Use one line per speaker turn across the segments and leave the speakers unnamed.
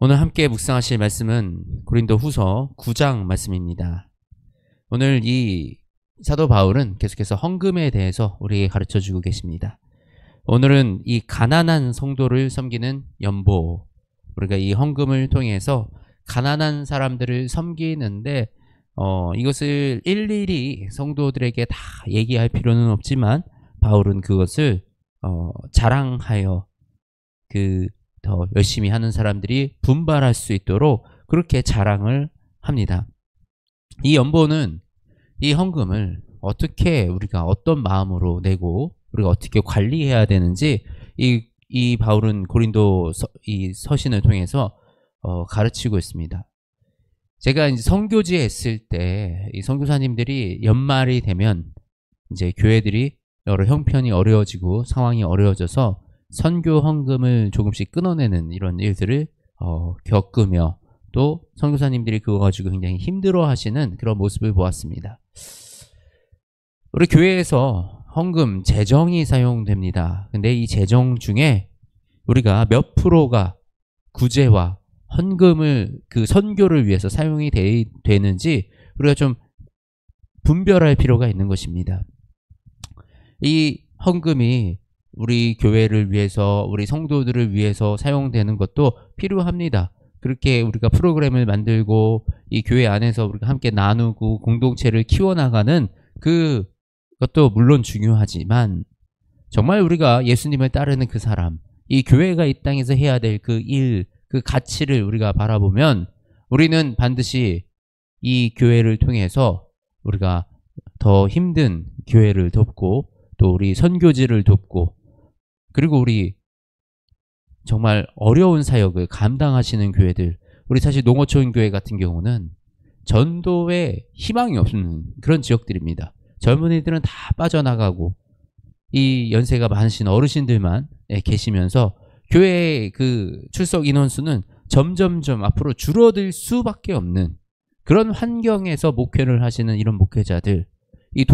오늘 함께 묵상하실 말씀은 고린도후서 9장 말씀입니다. 오늘 이 사도 바울은 계속해서 헌금에 대해서 우리에게 가르쳐주고 계십니다. 오늘은 이 가난한 성도를 섬기는 연보, 우리가 이 헌금을 통해서 가난한 사람들을 섬기는데 이것을 일일이 성도들에게 다 얘기할 필요는 없지만 바울은 그것을 자랑하여 더 열심히 하는 사람들이 분발할 수 있도록 그렇게 자랑을 합니다. 이 연보는 이 헌금을 어떻게 우리가 어떤 마음으로 내고 우리가 어떻게 관리해야 되는지 이 바울은 고린도 이 서신을 통해서 가르치고 있습니다. 제가 이제 선교지에 있을 때 이 선교사님들이 연말이 되면 이제 교회들이 여러 형편이 어려워지고 상황이 어려워져서 선교 헌금을 조금씩 끊어내는 이런 일들을 겪으며 또 선교사님들이 그거 가지고 굉장히 힘들어 하시는 그런 모습을 보았습니다. 우리 교회에서 헌금 재정이 사용됩니다. 근데 이 재정 중에 우리가 몇 프로가 구제와 헌금을 그 선교를 위해서 사용이 되는지 우리가 좀 분별할 필요가 있는 것입니다. 이 헌금이 우리 교회를 위해서 우리 성도들을 위해서 사용되는 것도 필요합니다. 그렇게 우리가 프로그램을 만들고 이 교회 안에서 우리가 함께 나누고 공동체를 키워나가는 그것도 물론 중요하지만 정말 우리가 예수님을 따르는 그 사람, 이 교회가 이 땅에서 해야 될 그 일, 그 가치를 우리가 바라보면 우리는 반드시 이 교회를 통해서 우리가 더 힘든 교회를 돕고 또 우리 선교지를 돕고 그리고 우리 정말 어려운 사역을 감당하시는 교회들, 우리 사실 농어촌 교회 같은 경우는 전도에 희망이 없는 그런 지역들입니다. 젊은이들은 다 빠져나가고 이 연세가 많으신 어르신들만 계시면서 교회의 그 출석 인원수는 점점점 앞으로 줄어들 수밖에 없는 그런 환경에서 목회를 하시는 이런 목회자들, 이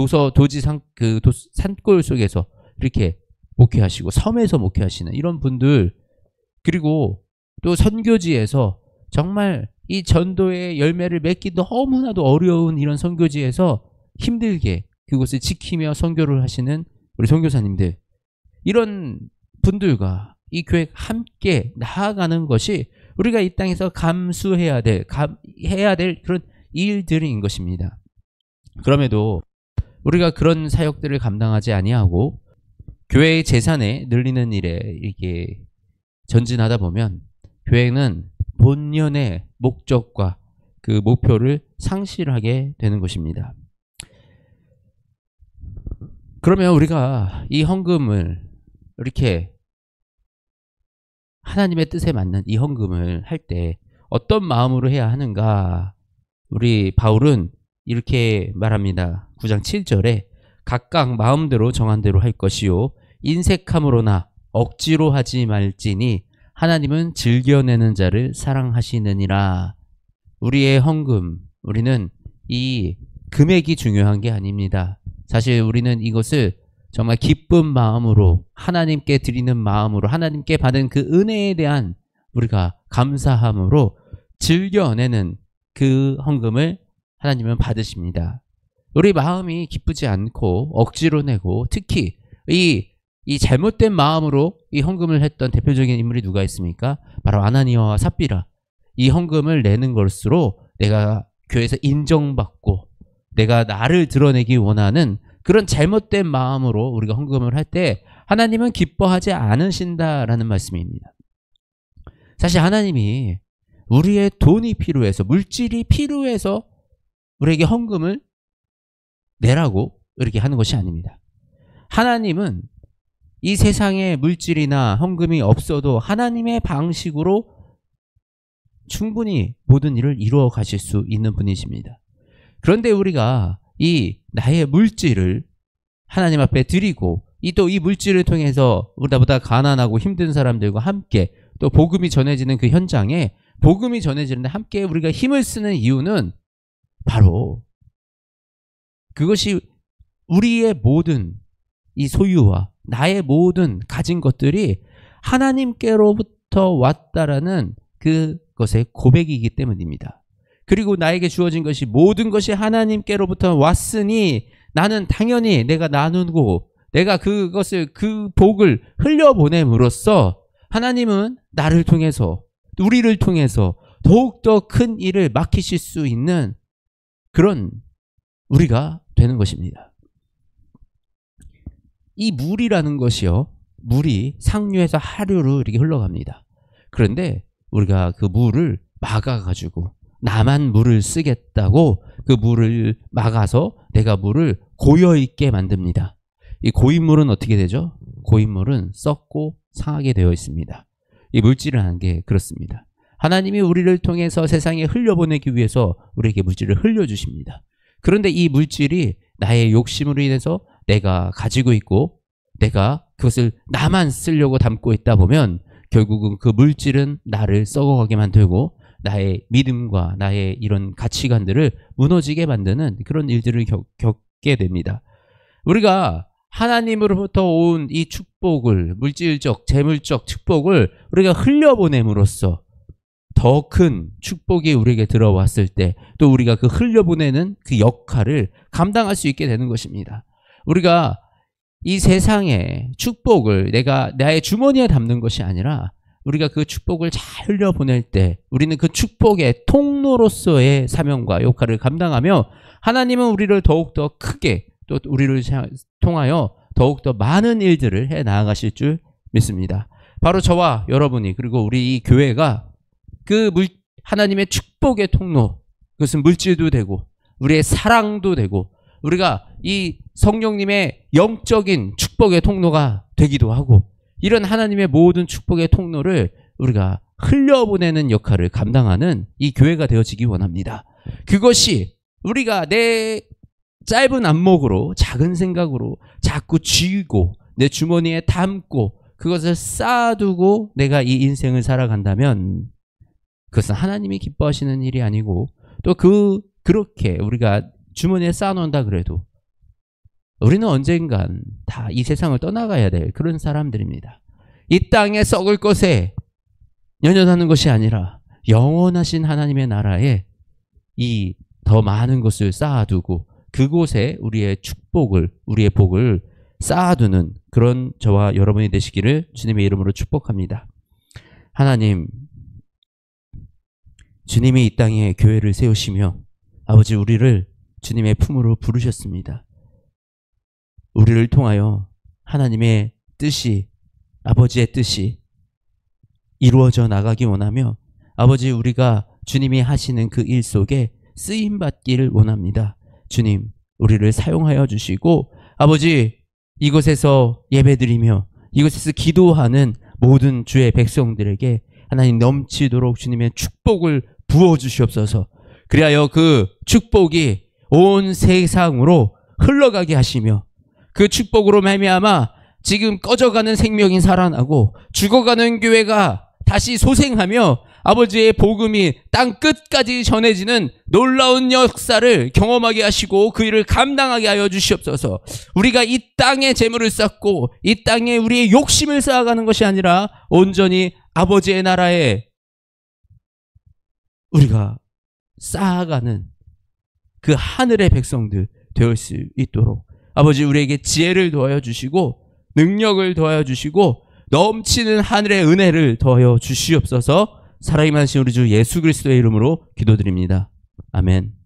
산골 속에서 이렇게 목회하시고 섬에서 목회하시는 이런 분들, 그리고 또 선교지에서 정말 이 전도의 열매를 맺기 너무나도 어려운 이런 선교지에서 힘들게 그곳을 지키며 선교를 하시는 우리 선교사님들, 이런 분들과 이 교회 함께 나아가는 것이 우리가 이 땅에서 감수해야 될 해야 될 그런 일들인 것입니다. 그럼에도 우리가 그런 사역들을 감당하지 아니하고 교회의 재산에 늘리는 일에 이게 전진하다 보면 교회는 본연의 목적과 그 목표를 상실하게 되는 것입니다. 그러면 우리가 이 헌금을 이렇게 하나님의 뜻에 맞는 이 헌금을 할 때 어떤 마음으로 해야 하는가? 우리 바울은 이렇게 말합니다. 9장 7절에 각각 마음대로 정한 대로 할 것이요 인색함으로나 억지로 하지 말지니 하나님은 즐겨내는 자를 사랑하시느니라. 우리의 헌금, 우리는 이 금액이 중요한 게 아닙니다. 사실 우리는 이것을 정말 기쁜 마음으로 하나님께 드리는 마음으로 하나님께 받은 그 은혜에 대한 우리가 감사함으로 즐겨내는 그 헌금을 하나님은 받으십니다. 우리 마음이 기쁘지 않고 억지로 내고 특히 이 잘못된 마음으로 이 헌금을 했던 대표적인 인물이 누가 있습니까? 바로 아나니아와 삽비라. 이 헌금을 내는 것으로 내가 교회에서 인정받고 내가 나를 드러내기 원하는 그런 잘못된 마음으로 우리가 헌금을 할 때 하나님은 기뻐하지 않으신다라는 말씀입니다. 사실 하나님이 우리의 돈이 필요해서 물질이 필요해서 우리에게 헌금을 내라고 이렇게 하는 것이 아닙니다. 하나님은 이 세상에 물질이나 헌금이 없어도 하나님의 방식으로 충분히 모든 일을 이루어 가실 수 있는 분이십니다. 그런데 우리가 이 나의 물질을 하나님 앞에 드리고 또 이 물질을 통해서 우리보다 가난하고 힘든 사람들과 함께 또 복음이 전해지는 그 현장에 복음이 전해지는데 함께 우리가 힘을 쓰는 이유는 바로 그것이 우리의 모든 이 소유와 나의 모든 가진 것들이 하나님께로부터 왔다라는 그것의 고백이기 때문입니다. 그리고 나에게 주어진 것이 모든 것이 하나님께로부터 왔으니 나는 당연히 내가 나누고 내가 그것을 그 복을 흘려보냄으로써 하나님은 나를 통해서 우리를 통해서 더욱더 큰 일을 맡기실 수 있는 그런 우리가 되는 것입니다. 이 물이라는 것이요, 물이 상류에서 하류로 이렇게 흘러갑니다. 그런데 우리가 그 물을 막아가지고 나만 물을 쓰겠다고 그 물을 막아서 내가 물을 고여있게 만듭니다. 이 고인물은 어떻게 되죠? 고인물은 썩고 상하게 되어 있습니다. 이 물질을 하는 게 그렇습니다. 하나님이 우리를 통해서 세상에 흘려보내기 위해서 우리에게 물질을 흘려주십니다. 그런데 이 물질이 나의 욕심으로 인해서 내가 가지고 있고 내가 그것을 나만 쓰려고 담고 있다 보면 결국은 그 물질은 나를 썩어가게 만들고 나의 믿음과 나의 이런 가치관들을 무너지게 만드는 그런 일들을 겪게 됩니다. 우리가 하나님으로부터 온 이 축복을, 물질적, 재물적 축복을 우리가 흘려보냄으로써 더 큰 축복이 우리에게 들어왔을 때 또 우리가 그 흘려보내는 그 역할을 감당할 수 있게 되는 것입니다. 우리가 이 세상의 축복을 내가 나의 주머니에 담는 것이 아니라 우리가 그 축복을 잘 흘려보낼 때 우리는 그 축복의 통로로서의 사명과 역할을 감당하며 하나님은 우리를 더욱더 크게 또 우리를 통하여 더욱더 많은 일들을 해 나아가실 줄 믿습니다. 바로 저와 여러분이 그리고 우리 이 교회가 그 하나님의 축복의 통로, 그것은 물질도 되고 우리의 사랑도 되고 우리가 이 성령님의 영적인 축복의 통로가 되기도 하고 이런 하나님의 모든 축복의 통로를 우리가 흘려보내는 역할을 감당하는 이 교회가 되어지기 원합니다. 그것이 우리가 내 짧은 안목으로 작은 생각으로 자꾸 쥐고 내 주머니에 담고 그것을 쌓아두고 내가 이 인생을 살아간다면 그것은 하나님이 기뻐하시는 일이 아니고 또 그렇게 우리가 주머니에 쌓아놓는다 그래도 우리는 언젠간 다 이 세상을 떠나가야 될 그런 사람들입니다. 이 땅에 썩을 것에 연연하는 것이 아니라 영원하신 하나님의 나라에 이 더 많은 것을 쌓아두고 그곳에 우리의 축복을, 우리의 복을 쌓아두는 그런 저와 여러분이 되시기를 주님의 이름으로 축복합니다. 하나님, 주님이 이 땅에 교회를 세우시며 아버지 우리를 주님의 품으로 부르셨습니다. 우리를 통하여 하나님의 뜻이, 아버지의 뜻이 이루어져 나가기 원하며 아버지 우리가 주님이 하시는 그 일 속에 쓰임받기를 원합니다. 주님, 우리를 사용하여 주시고 아버지 이곳에서 예배드리며 이곳에서 기도하는 모든 주의 백성들에게 하나님 넘치도록 주님의 축복을 부어주시옵소서. 그리하여 그 축복이 온 세상으로 흘러가게 하시며 그 축복으로 말미암아 지금 꺼져가는 생명이 살아나고 죽어가는 교회가 다시 소생하며 아버지의 복음이 땅 끝까지 전해지는 놀라운 역사를 경험하게 하시고 그 일을 감당하게 하여 주시옵소서. 우리가 이 땅에 재물을 쌓고 이 땅에 우리의 욕심을 쌓아가는 것이 아니라 온전히 아버지의 나라에 우리가 쌓아가는 그 하늘의 백성들 되어 수 있도록 아버지 우리에게 지혜를 더하여 주시고 능력을 더하여 주시고 넘치는 하늘의 은혜를 더하여 주시옵소서. 살아있는 우리 주 예수 그리스도의 이름으로 기도드립니다. 아멘.